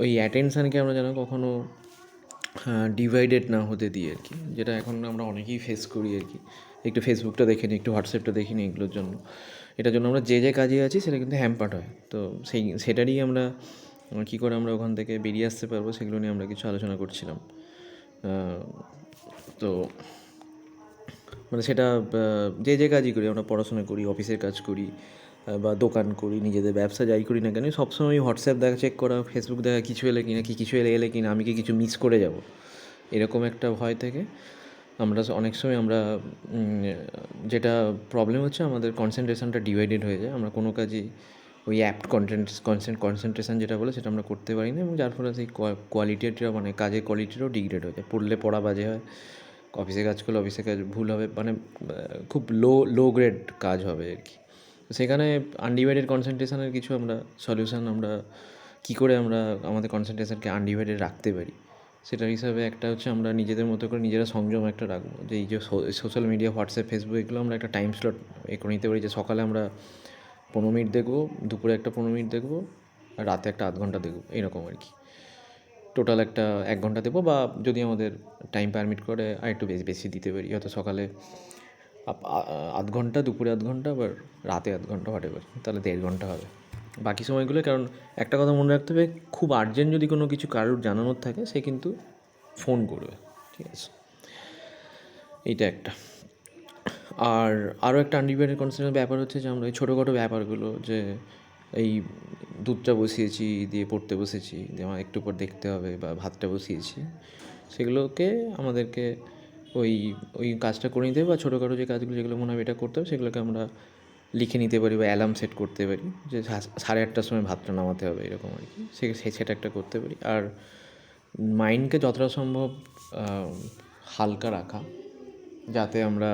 ওই অ্যাটেনশানকে আমরা যেন কখনো ডিভাইডেড না হতে দিই আর কি, যেটা এখন আমরা অনেকেই ফেস করি আর কি। একটু ফেসবুকটা দেখে নিই, একটু হোয়াটসঅ্যাপটা দেখে নিই, এগুলোর জন্য, এটার জন্য আমরা যে কাজে আছি সেটা কিন্তু হ্যাম্পার্ড হয়। তো সেটারই আমরা কী করে আমরা ওখান থেকে বেরিয়ে আসতে পারবো সেগুলো নিয়ে আমরা কিছু আলোচনা করছিলাম। তো মানে সেটা যে কাজই করি, আমরা পড়াশোনা করি, অফিসের কাজ করি, বা দোকান করি, নিজেদের ব্যবসা যাই করি না কেন, সবসময় হোয়াটসঅ্যাপ দেখা চেক করা, ফেসবুক দেখা কিছু এলে কিনা, কিছু এলে কিনা, আমি কি কিছু মিস করে যাব, এরকম একটা ভয় থেকে আমরা অনেক সময় আমরা যেটা প্রবলেম হচ্ছে, আমাদের কনসেন্ট্রেশনটা ডিভাইডেড হয়ে যায়। আমরা কোনো কাজই ওই অ্যাপ্ট কনসেন্ট্রেশন যেটা বলে সেটা আমরা করতে পারি না, এবং যার ফলে সেই কোয়ালিটিটা, মানে কাজের কোয়ালিটিটাও ডিগ্রেড হয়ে যায়। পড়া বাজে হয়, অফিসে কাজ করলে অফিসে কাজ ভুল হবে, মানে খুব লো গ্রেড কাজ হবে আর কি। সেখানে আনডিভাইডেড কনসেন্ট্রেশনের কিছু আমরা সলিউশন, আমরা কী করে আমরা আমাদের কনসেন্ট্রেশনকে আনডিভাইডেড রাখতে পারি সেটার হিসাবে একটা হচ্ছে, আমরা নিজেদের মতো করে নিজেরা সংযম একটা রাখবো। যে এই যে সোশ্যাল মিডিয়া, হোয়াটসঅ্যাপ, ফেসবুক, এগুলো আমরা একটা টাইম স্লট করে নিতে পারি, যে সকালে আমরা 15 মিনিট দেখবো, দুপুরে একটা 15 মিনিট দেখবো, আর রাতে একটা আধ ঘন্টা দেখবো, এরকম আর কি। টোটাল একটা 1 ঘন্টা দেবো, বা যদি আমাদের টাইম পারমিট করে আর একটু বেশি দিতে পারি, হয়তো সকালে আধ ঘন্টা, দুপুরে আধ ঘন্টা, আবার রাতে আধ ঘন্টা, হোয়াটএভার, তাহলে 1.5 ঘন্টা হবে বাকি সময়গুলো। কারণ একটা কথা মনে রাখতে হবে, খুব আর্জেন্ট যদি কোনো কিছু কারোর জানানোর থাকে, সে কিন্তু ফোন করবে, ঠিক আছে? এইটা একটা। আর আরও একটা আনডিভাইডেড কনসার্নের ব্যাপার হচ্ছে যে আমরা এই ছোটোখাটো ব্যাপারগুলো, যে এই দুধটা বসিয়েছি, দিয়ে পড়তে বসেছি, দিয়ে আমার একটু পর দেখতে হবে, বা ভাতটা বসিয়েছি, সেগুলোকে আমাদেরকে ওই ওই কাজটা করে নিতে হবে, বা ছোটোখাটো যে কাজগুলো যেগুলো মনে হবে এটা করতে হবে, সেগুলোকে আমরা লিখে নিতে পারি, বা অ্যালার্ম সেট করতে পারি যে 8:30টার সময় ভাতটা নামাতে হবে, এরকম আর কি। সেটা একটা করতে পারি। আর মাইন্ডকে যতটা সম্ভব হালকা রাখা, যাতে আমরা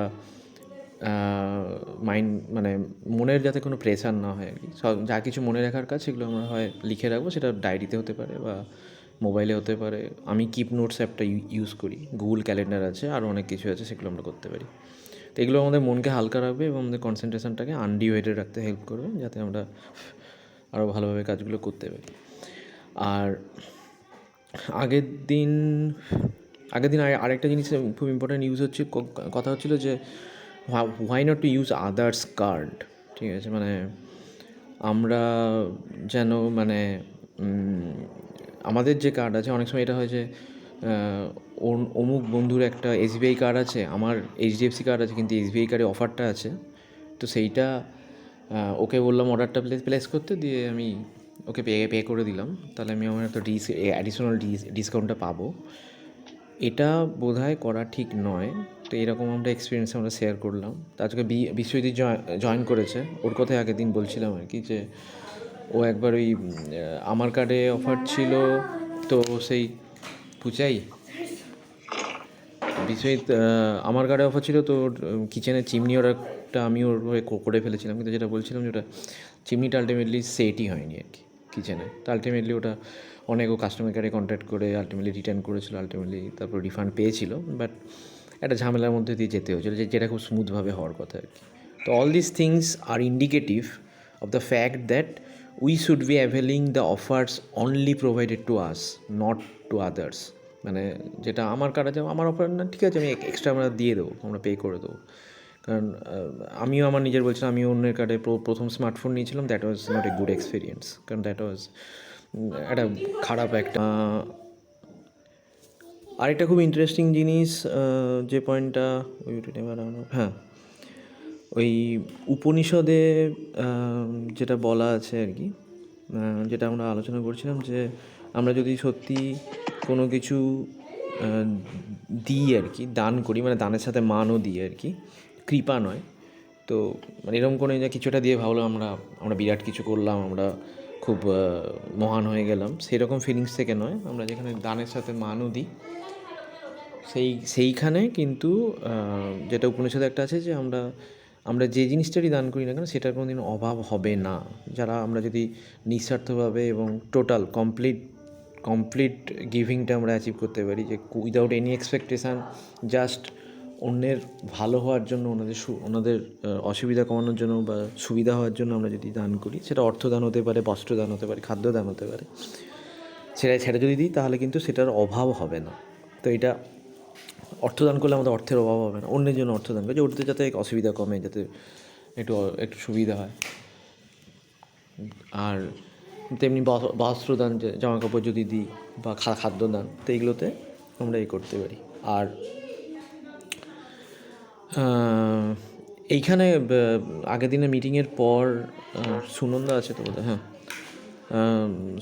মাইন্ড, মানে মনের যাতে কোনো প্রেশার না হয় আর কি। যা কিছু মনে রাখার কাজ, সেগুলো আমরা হয় লিখে রাখবো, সেটা ডায়েরিতে হতে পারে বা মোবাইলে হতে পারে। আমি কিপ নোটস অ্যাপটা ইউজ করি, গুগল ক্যালেন্ডার আছে, আরও অনেক কিছু আছে, সেগুলো আমরা করতে পারি। তো এগুলো আমাদের মনকে হালকা রাখবে এবং আমাদের কনসেন্ট্রেশনটাকে আনডিভাইডেড রাখতে হেল্প করবে, যাতে আমরা আরও ভালোভাবে কাজগুলো করতে পারি। আর আগের দিন আরেকটা জিনিস খুব ইম্পর্ট্যান্ট কথা হচ্ছিলো যে why not to use others card, ঠিক আছে? মানে আমরা যেন, মানে আমাদের যে কার্ড আছে, অনেক সময় এটা হয় যে অমুক বন্ধুর একটা এসবিআই কার্ড আছে, আমার এইচডিএফসি কার্ড আছে, কিন্তু এসবিআই কার্ডে অফারটা আছে, তো সেইটা ওকে বললাম অর্ডারটা প্লেস করতে, দিয়ে আমি ওকে পে করে দিলাম, তাহলে আমি আমার একটা অ্যাডিশনাল ডিসকাউন্টটা পাবো। এটা বোধহয় করা ঠিক নয়। তো এরকম আমরা এক্সপিরিয়েন্স আমরা শেয়ার করলাম। তো আজকে বিশ্বজিৎ জয়েন করেছে, ওর কথাই আগের দিন বলছিলাম আর কি, যে ও একবার ওই আমার কার্ডে অফার ছিল, তো সেই পুচাই বিশ্বজিৎ আমার কার্ডে অফার ছিল, তো কিচেনের চিমনি অর্ডারটা আমি ওর হয়ে করে ফেলেছিলাম, কিন্তু যেটা বলছিলাম যে ওটা চিমনিটা আলটিমেটলি সেটই হয়নি আর কি কিচেনে। তো আলটিমেটলি ওটা অনেক, ও কাস্টমার কেয়ারে কন্ট্যাক্ট করে আলটিমেটলি রিটার্ন করেছিল, আলটিমেটলি তারপর রিফান্ড পেয়েছিল, বাট একটা ঝামেলার মধ্যে দিয়ে যেতে হয়েছিল, যেটা খুব স্মুথভাবে হওয়ার কথা আর কি। তো all this things are indicative of the fact that we should be availing the offers only provided to us, not to others. মানে যেটা আমার কাছে আমার অফার না, ঠিক আছে, আমি এক্সট্রা আমরা দিয়ে দেবো, আমরা পে করে দেবো। কারণ আমিও আমার নিজের বলছিলাম, আমিও অন্যের কার্ডে প্রথম স্মার্টফোন নিয়েছিলাম, that was not a good experience, কারণ দ্যাট ওয়াজ একটা খারাপ একটা। আরেকটা খুব ইন্টারেস্টিং জিনিস, যে পয়েন্টটা হ্যাঁ, ওই উপনিষদে যেটা বলা আছে আর কি, যেটা আমরা আলোচনা করছিলাম, যে আমরা যদি সত্যি কোনো কিছু দিই আর কি, দান করি, মানে দানের সাথে মানও দিই আর কি, কৃপা নয়। তো মানে এরকম করে যে কিছুটা দিয়ে ভাবলাম আমরা বিরাট কিছু করলাম, আমরা খুব মহান হয়ে গেলাম, সেরকম ফিলিংস থেকে নয়। আমরা যেখানে দানের সাথে মানও দিই, সেইখানে কিন্তু যেটা উপনিষদে একটা আছে, যে আমরা যে জিনিসটারই দান করি না কেন, সেটার কোনো দিন অভাব হবে না। যারা আমরা যদি নিঃস্বার্থভাবে এবং টোটাল কমপ্লিট গিভিংটা আমরা অ্যাচিভ করতে পারি, যে উইদাউট এনি এক্সপেকটেশান, জাস্ট অন্যের ভালো হওয়ার জন্য, ওনাদের অসুবিধা কমানোর জন্য বা সুবিধা হওয়ার জন্য আমরা যদি দান করি, সেটা অর্থদান হতে পারে, বস্ত্রদান হতে পারে, খাদ্যদান হতে পারে, সেটা যদি দিই তাহলে কিন্তু সেটার অভাব হবে না। তো এটা অর্থদান করলে আমাদের অর্থের অভাব হবে না, অন্যের জন্য অর্থদান করে যে ওটাতে যাতে অসুবিধা কমে, যাতে একটু একটু সুবিধা হয়। আর তেমনি বস্ত্রদান, যে জামা কাপড় যদি দিই, বা খাদ্যদান, তো এইগুলোতে আমরা করতে পারি। আর এইখানে আগের দিনের মিটিংয়ের পর সুনন্দা আছে তো বোধহয়, হ্যাঁ,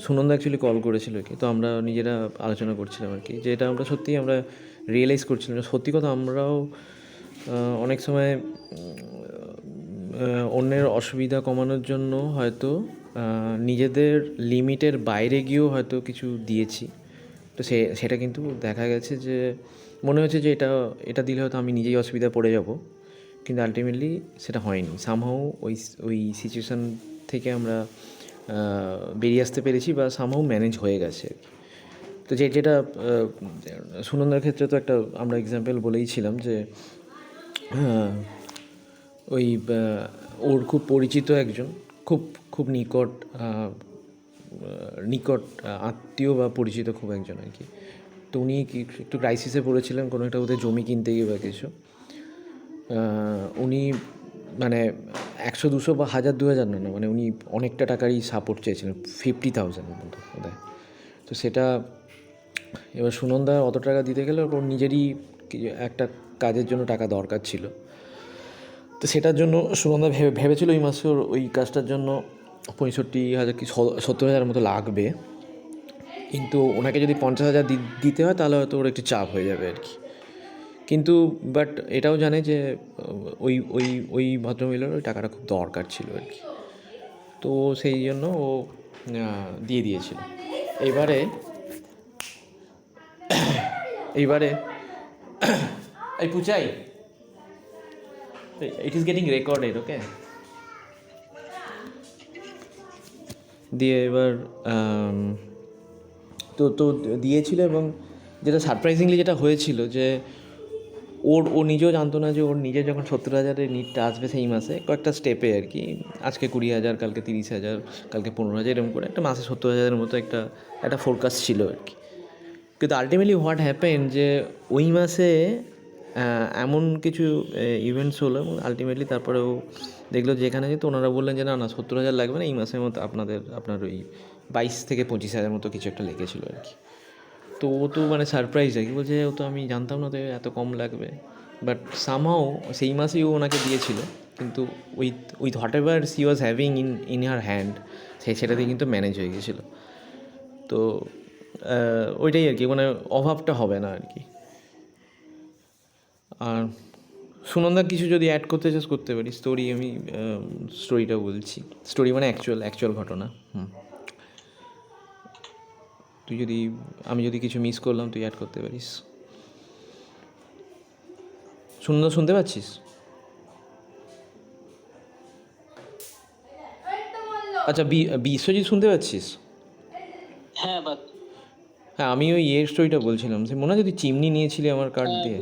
সুনন্দা অ্যাকচুয়ালি কল করেছিল আর কি। তো আমরা নিজেরা আলোচনা করছিলাম আর কি, যে এটা আমরা সত্যিই আমরা রিয়েলাইজ করছিলাম যে সত্যি কথা আমরাও অনেক সময় অন্যের অসুবিধা কমানোর জন্য হয়তো নিজেদের লিমিটের বাইরে গিয়েও হয়তো কিছু দিয়েছি। তো সেটা কিন্তু দেখা গেছে যে মনে হচ্ছে যে এটা দিলে হয়তো আমি নিজেই অসুবিধা পড়ে যাব, কিন্তু আলটিমেটলি সেটা হয়নি। সামহাউ ওই সিচুয়েশান থেকে আমরা বেরিয়ে আসতে পেরেছি, বা সামহাউ ম্যানেজ হয়ে গেছে আর কি। তো যেটা সুনন্দার ক্ষেত্রে তো একটা আমরা এক্সাম্পল বলেইছিলাম যে ওই ওর খুব পরিচিত একজন, খুব খুব নিকট আত্মীয় বা পরিচিত খুব একজন আর কি। তো উনি একটু ক্রাইসিসে পড়েছিলেন, কোনো একটা ওদের জমি কিনতে গিয়ে বা কিছু। উনি মানে 100-200 বা 1000-2000 না, মানে উনি অনেকটা টাকারই সাপোর্ট চেয়েছিলেন, 50,000 মতো বোধহয়। তো সেটা এবার সুনন্দা অত টাকা দিতে গেলে ওর নিজেরই একটা কাজের জন্য টাকা দরকার ছিল। তো সেটার জন্য সুনন্দা ভেবেছিল ওই মাসে ওই কাজটার জন্য 65,000 কি 70,000 মতো লাগবে, কিন্তু ওনাকে যদি 50,000 দিতে হয় তাহলে হয়তো ওর একটু চাপ হয়ে যাবে আর কি। কিন্তু বাট এটাও জানে যে ওই ওই ওই ভদ্রমহিলার ওই টাকাটা খুব দরকার ছিল আর কি। তো সেই জন্য ও দিয়ে দিয়েছিল। এইবারে এই পুচাই, ইট ইজ গেটিং রেকর্ডেড, ওকে। দিয়ে এবার তো দিয়েছিল, এবং যেটা সারপ্রাইজিংলি যেটা হয়েছিল যে ও নিজেও জানতো না যে ওর নিজে যখন 70,000-এর নিটটা আসবে সেই মাসে, কয়েকটা স্টেপে আর কি, আজকে 20,000, কালকে 30,000, কালকে 15,000, এরকম করে একটা মাসে 70,000-এর মতো একটা ফোরকাস্ট ছিল আর কি। কিন্তু আলটিমেটলি হোয়াট হ্যাপেন যে ওই মাসে এমন কিছু ইভেন্টস হলো, এবং আলটিমেটলি তারপরে ও দেখলো যে এখানে যেহেতু ওনারা বললেন যে না 70,000 লাগবে না, এই মাসের মতো আপনার ওই 22,000-25,000 মতো কিছু একটা লেগেছিলো আর কি। তো ও তো মানে সারপ্রাইজ আর কি, বলছে ও তো আমি জানতাম না তো এত কম লাগবে। বাট সামহাও সেই মাসেই ও ওনাকে দিয়েছিল, কিন্তু with what ever C was having in her hand, সেটা দিয়ে কিন্তু ম্যানেজ হয়ে গেছিলো। তো ওইটাই আর কি, মানে অভাবটা হবে না আর কি। আর সুনন্দা কিছু যদি অ্যাড করতে চাস করতে পারি, আমি স্টোরিটা বলছি, স্টোরি মানে অ্যাকচুয়াল ঘটনা। আমি যদি কিছু মিস করলাম তুই অ্যাড করতে পারিস। সুনন্দা শুনতে পাচ্ছিস? আচ্ছা, বিশ্বজিৎ শুনতে পাচ্ছিস? হ্যাঁ, হ্যাঁ, আমি ওই স্টোরিটা বলছিলাম, সে মনে হয় যদি চিমনি নিয়েছিলি আমার কার্ড দিয়ে।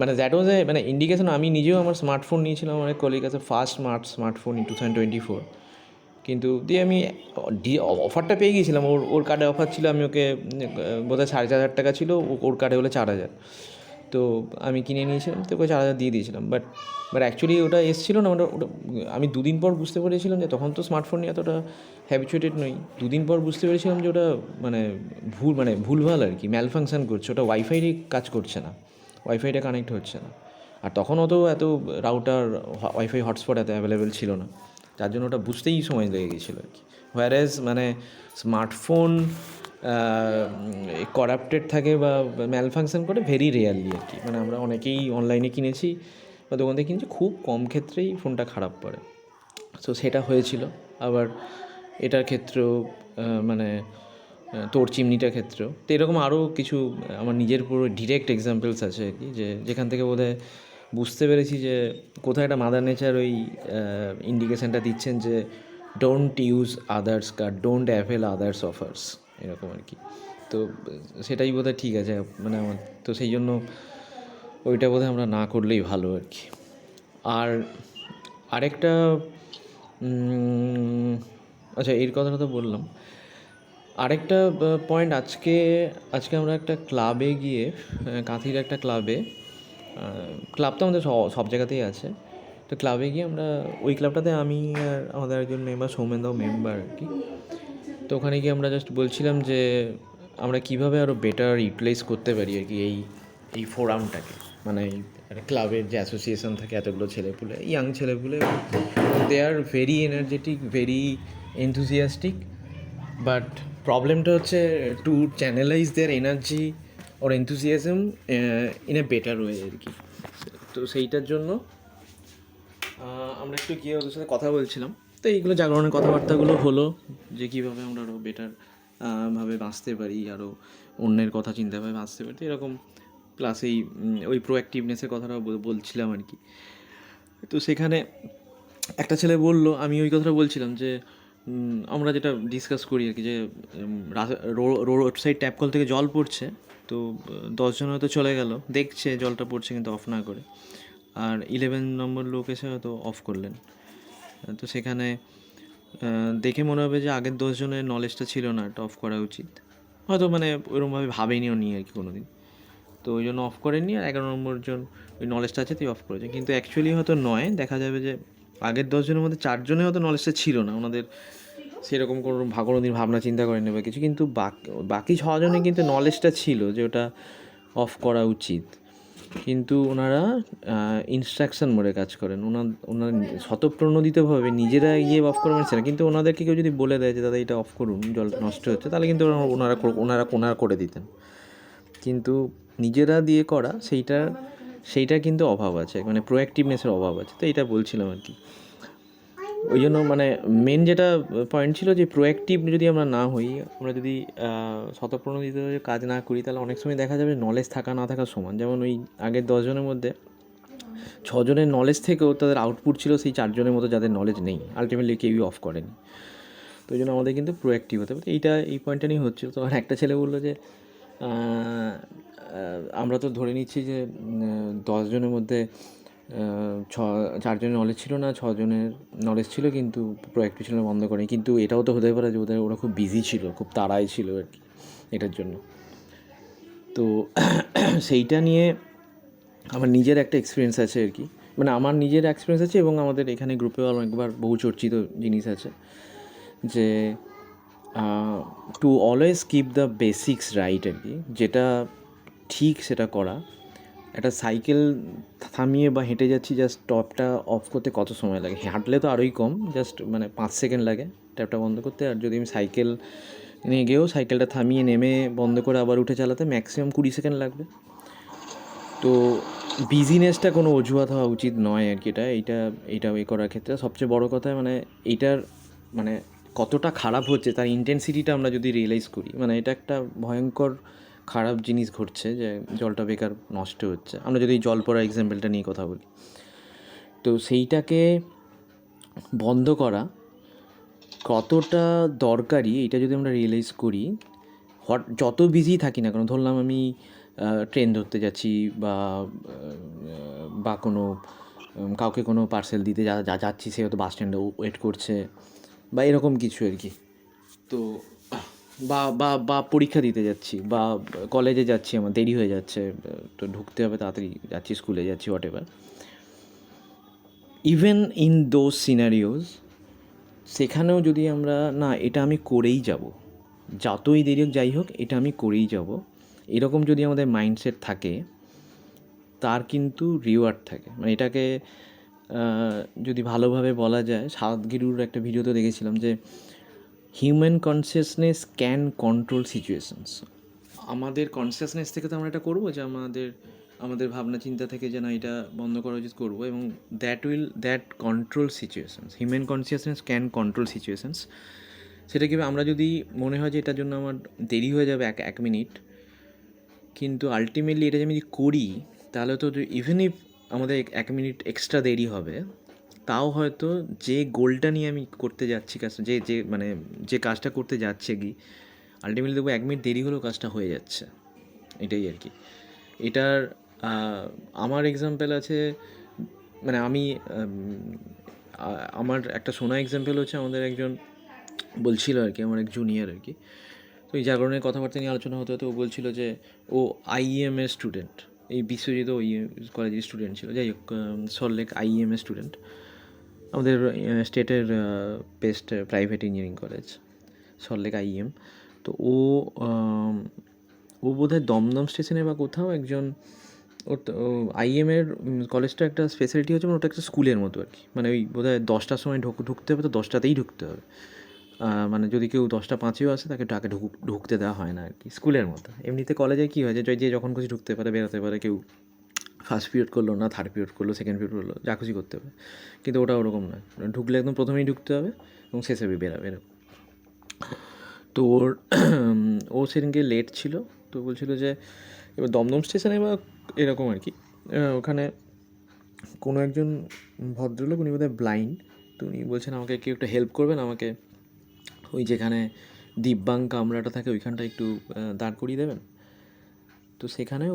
মানে দ্যাট ওয়াজ মানে ইন্ডিকেশন। আমি নিজেও আমার স্মার্টফোন নিয়েছিলাম আমার কলিগ কাছে, ফার্স্ট স্মার্টফোন ইন 2024। কিন্তু দিয়ে আমি অফারটা পেয়ে গিয়েছিলাম, ওর কার্ডে অফার ছিল, আমি ওকে বোধহয় 4,500 টাকা ছিল, ওর কার্ডে হলো 4,000। তো আমি কিনে নিয়েছিলাম, তো ওকে 4,000 দিয়ে দিয়েছিলাম। বাট অ্যাকচুয়ালি ওটা এসেছিলো না, ওটা আমি 2 দিন পর বুঝতে পেরেছিলাম যে, তখন তো স্মার্টফোন নিয়ে এতটা হ্যাবিচুয়েটেড নই। 2 দিন পর বুঝতে পেরেছিলাম যে ওটা মানে ভুলভাল আর কি, ম্যাল ফাংশন করছে, ওটা ওয়াইফাইরই কাজ করছে না, ওয়াইফাইটা কানেক্ট হচ্ছে না। আর তখন এত রাউটার ওয়াইফাই হটস্পট এত অ্যাভেলেবেল ছিল না, যার জন্য ওটা বুঝতেই সময় লেগে গিয়েছিলো আর কি। হোয়ারেজ মানে স্মার্টফোন করাপ্টেড থাকে বা ম্যাল ফাংশন করে ভেরি রেয়ারলি আর কি। মানে আমরা অনেকেই অনলাইনে কিনেছি বা দোকান থেকে কিনেছি, খুব কম ক্ষেত্রেই ফোনটা খারাপ পড়ে। সো সেটা হয়েছিল। আবার এটার ক্ষেত্রেও মানে তোর চিমনিটার ক্ষেত্রেও তো এরকম আরও কিছু আমার নিজের পুরো ডিরেক্ট এক্সাম্পলস আছে আর কি, যেখান থেকে বোধহয় বুঝতে পেরেছি যে কোথায় একটা মাদার নেচার ওই ইন্ডিকেশানটা দিচ্ছেন যে don't use others card, don't avail others offers, এরকম আর কি। তো সেটাই বোধহয় ঠিক আছে, মানে আমার তো সেই জন্য ওইটা বোধহয় আমরা না করলেই ভালো আর কি। আর আরেকটা আচ্ছা, এর কথাটা তো বললাম। আরেকটা পয়েন্ট, আজকে আজকে আমরা একটা ক্লাবে গিয়ে, কাঁথির একটা ক্লাবে, ক্লাব তো আমাদের সব জায়গাতেই আছে, তো ক্লাবে গিয়ে আমরা, ওই ক্লাবটাতে আমি আর আমাদের একজন মেম্বার, সৌমেনদাও মেম্বার আর কি। তো ওখানে গিয়ে আমরা জাস্ট বলছিলাম যে আমরা কীভাবে আরও বেটার ইউটিলাইজ করতে পারি আর কি এই এই ফোরামটাকে, মানে এই ক্লাবের যে অ্যাসোসিয়েশন থাকে এতগুলো ছেলেপুলে, ইয়াং ছেলেপুলে, they are very energetic, very enthusiastic, but প্রবলেমটা হচ্ছে to channelise their energy or enthusiasm in a better way আর কি। তো সেইটার জন্য আমরা একটু গিয়ে ওদের সাথে কথা বলছিলাম। তো এইগুলো জাগরণের কথাবার্তাগুলো হলো যে কীভাবে আমরা আরও বেটার ভাবে বাঁচতে পারি, আরও অন্যের কথা চিন্তাভাবে বাঁচতে পারি, তো এরকম প্লাস এই ওই প্রোঅ্যাক্টিভনেসের কথাটাও বলছিলাম আর কি। তো সেখানে একটা ছেলে বলল, আমি ওই কথাটা বলছিলাম যে আমরা যেটা ডিসকাস করি আর কি, যে রোড সাইড ট্যাপ কল থেকে জল পড়ছে, তো 10 জন হয়তো চলে গেল, দেখছে জলটা পড়ছে কিন্তু অফ না করে, আর 11 নম্বর লোক এসে হয়তো অফ করলেন। তো সেখানে দেখে মনে হবে যে আগের 10 জনের নলেজটা ছিল না, এটা অফ করা উচিত, হয়তো মানে ওইরকমভাবে ভাবেনিও নি আর কি কোনো দিন, তো ওই জন্য অফ করেননি, আর 11 নম্বর জন ওই নলেজটা আছে তুই অফ করেছে, কিন্তু অ্যাকচুয়ালি হয়তো নয়, দেখা যাবে যে আগের 10 জনের মধ্যে 4 জনে হয়তো নলেজটা ছিল না, ওনাদের সেরকম কোনো দিন ভাবনা চিন্তা করেনি বা কিছু, কিন্তু বাকি 6 জনে কিন্তু নলেজটা ছিল যে ওটা অফ করা উচিত, কিন্তু ওনারা ইনস্ট্রাকশন মোডে কাজ করেন, ওনারা স্বতঃপ্রণোদিতভাবে নিজেরা গিয়ে অফ করে মানছে না, কিন্তু ওনাদেরকে কেউ যদি বলে দেয় যে দাদা এটা অফ করুন, জল নষ্ট হচ্ছে, তাহলে কিন্তু ওনারা করে দিতেন, কিন্তু নিজেরা দিয়ে করা সেইটার কিন্তু অভাব আছে, মানে প্রোঅ্যাক্টিভনেসের অভাব আছে, তো এইটা বলছিলাম আর কি। ওই জন্য মানে মেন যেটা পয়েন্ট ছিল যে প্রোঅ্যাক্টিভ যদি আমরা না হই, আমরা যদি স্বতঃপ্রণোদিত কাজ না করি, তাহলে অনেক সময় দেখা যাবে নলেজ থাকা না থাকা সমান। যেমন ওই আগের 10 জনের মধ্যে 6 জনের নলেজ থেকেও তাদের আউটপুট ছিল সেই 4 জনের মতো যাদের নলেজ নেই, আলটিমেটলি কেউই অফ করেনি। তো ওই জন্য আমাদের কিন্তু প্রোঅ্যাক্টিভ হতে হবে। এই পয়েন্টটা নিয়ে হচ্ছিল। তো একটা ছেলে বললো যে আমরা তো ধরে নিচ্ছি যে 10 জনের মধ্যে 4 জনের নলেজ ছিল না, 6 জনের নলেজ ছিল, কিন্তু প্রোঅ্যাক্টিভ ছিল বন্ধ করেনি, কিন্তু এটাও তো হতে পারে যে ওরা খুব বিজি ছিল, খুব তাড়াই ছিল আর কি এটার জন্য। তো সেইটা নিয়ে আমার নিজের একটা এক্সপিরিয়েন্স আছে আর কি, মানে আমার নিজের এক্সপিরিয়েন্স আছে, এবং আমাদের এখানে গ্রুপে অনেকবার বহু চর্চিত জিনিস আছে যে to always keep the basics right আর কি, যেটা ঠিক সেটা করা। একটা সাইকেল থামিয়ে বা হেঁটে যাচ্ছি, জাস্ট টপটা অফ করতে কত সময় লাগে? হাঁটলে তো আরোই কম, জাস্ট মানে 5 সেকেন্ড লাগে ট্যাপটা বন্ধ করতে, আর যদি আমি সাইকেল নিয়ে গিয়েও সাইকেলটা থামিয়ে নেমে বন্ধ করে আবার উঠে চালাতে ম্যাক্সিমাম 20 সেকেন্ড লাগবে। তো বিজিনেসটা কোনো অজুহাত হওয়া উচিত নয় আর কি, এইটা করার ক্ষেত্রে সবচেয়ে বড় কথা, মানে এইটার মানে কতটা খারাপ হচ্ছে তার ইন্টেন্সিটিটা আমরা যদি রিয়েলাইজ করি, মানে এটা একটা ভয়ঙ্কর খারাপ জিনিস ঘটছে যে জলটা বেকার নষ্ট হচ্ছে। আমরা যদি জল পড়া এক্সাম্পলটা নিয়ে কথা বলি, তো সেইটাকে বন্ধ করা কতটা দরকারি এটা যদি আমরা রিয়েলাইজ করি, যত বিজি থাকি না কেন, ধরলাম আমি ট্রেন ধরতে যাচ্ছি বা কোনো কাউকে কোনো পার্সেল দিতে যাচ্ছি, সে হয়তো বাস স্ট্যান্ডে ওয়েট করছে বা এরকম কিছু আর কি, তো বা বা বা পরীক্ষা দিতে যাচ্ছি বা কলেজে যাচ্ছি, আমার দেরি হয়ে যাচ্ছে, তো ঢুকতে হবে, তাড়াতাড়ি যাচ্ছি, স্কুলে যাচ্ছি, what ever, even in those scenarios, সেখানেও যদি আমরা না এটা আমি করেই যাব, যতই দেরি হোক যাই হোক এটা আমি করেই যাব, এরকম যদি আমাদের মাইন্ডসেট থাকে, তার কিন্তু রিওয়ার্ড থাকে। মানে এটাকে যদি ভালোভাবে বলা যায়, সাদগিরুর একটা ভিডিওতে দেখেছিলাম যে human consciousness can control situations. আমাদের কনসিয়াসনেস থেকে তো আমরা এটা করবো যে আমাদের ভাবনা চিন্তা থেকে যে না এটা বন্ধ করা উচিত করবো, এবং that control situations. Human consciousness can control situations. সেটা কি, আমরা যদি মনে হয় যে এটার জন্য আমার দেরি হয়ে যাবে এক মিনিট, কিন্তু আলটিমেটলি এটা আমি যদি করি, তাহলে তো ইভেন ইফ আমাদের 1 মিনিট এক্সট্রা দেরি হবে, তাও হয়তো যে গোলটা নিয়ে আমি করতে যাচ্ছি কাজটা, মানে যে কাজটা করতে যাচ্ছে কি, আলটিমেটলি দেখবো 1 মিনিট দেরি হলেও কাজটা হয়ে যাচ্ছে। এটাই আর কি। এটার আমার এক্সাম্পল আছে, মানে আমার একটা শোনা এক্সাম্পল হচ্ছে, আমাদের একজন বলছিল আর কি, আমার এক জুনিয়র আর কি, তো এই জাগরণের কথাবার্তা নিয়ে আলোচনা হতে হতে ও বলছিল যে ও আইএম এর স্টুডেন্ট, এই বিশ্বজিৎ ওই কলেজের স্টুডেন্ট ছিল, যাই হোক সল্টলেক আইএম এর স্টুডেন্ট, আমাদের স্টেটের best private engineering college Salt Lake IEM. তো ও বোধহয় দমদম স্টেশনে বা কোথাও একজন, ওর আইএমের কলেজটা একটা স্পেশালিটি হচ্ছে মানে ওটা একটা স্কুলের মতো আর কি, মানে ওই বোধহয় 10টার সময় ঢুকতে হবে, তো 10টাতেই ঢুকতে হবে। মানে যদি কেউ 10টা 5-এও আসে তাকে ডাকে ঢুকতে দেওয়া হয় না আর কি, স্কুলের মতো। এমনিতে কলেজে কী হয় যে যখন খুশি ঢুকতে পারে, বেরোতে পারে, কেউ ফার্স্ট পিরিয়ড করলো না, থার্ড পিরিয়ড করলো, সেকেন্ড পিরিয়ড করলো, যা খুশি করতে হবে। কিন্তু ওটা ওরকম নয়, ঢুকলে একদম প্রথমেই ঢুকতে হবে এবং শেষে বেরাবে এরকম। তো ও সেদিনকে লেট ছিল, তো বলছিল যে এবার দমদম স্টেশনে বা এরকম আর কি, ওখানে কোনো একজন ভদ্রলোক, উনি বোধহয় ব্লাইন্ড, তো উনি বলছেন আমাকে কেউ একটা হেল্প করবেন, আমাকে ওই যেখানে দিব্যাঙ্গ কামরাটা থাকে ওইখানটা একটু দাঁড় করিয়ে দেবেন। তো সেখানে